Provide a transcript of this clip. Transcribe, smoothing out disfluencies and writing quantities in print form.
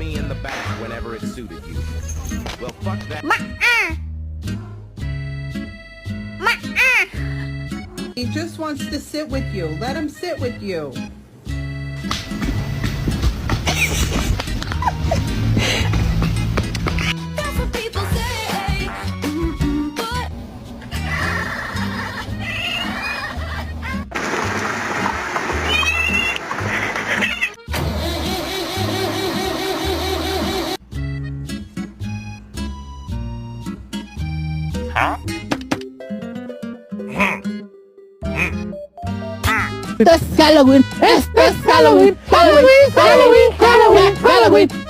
me in the back whenever it suited you. Well, fuck that. He just wants to sit with you. Let him sit with you. That's what people say. But Esto es Halloween, esto es Halloween, Halloween, Halloween, Halloween, Halloween, Halloween.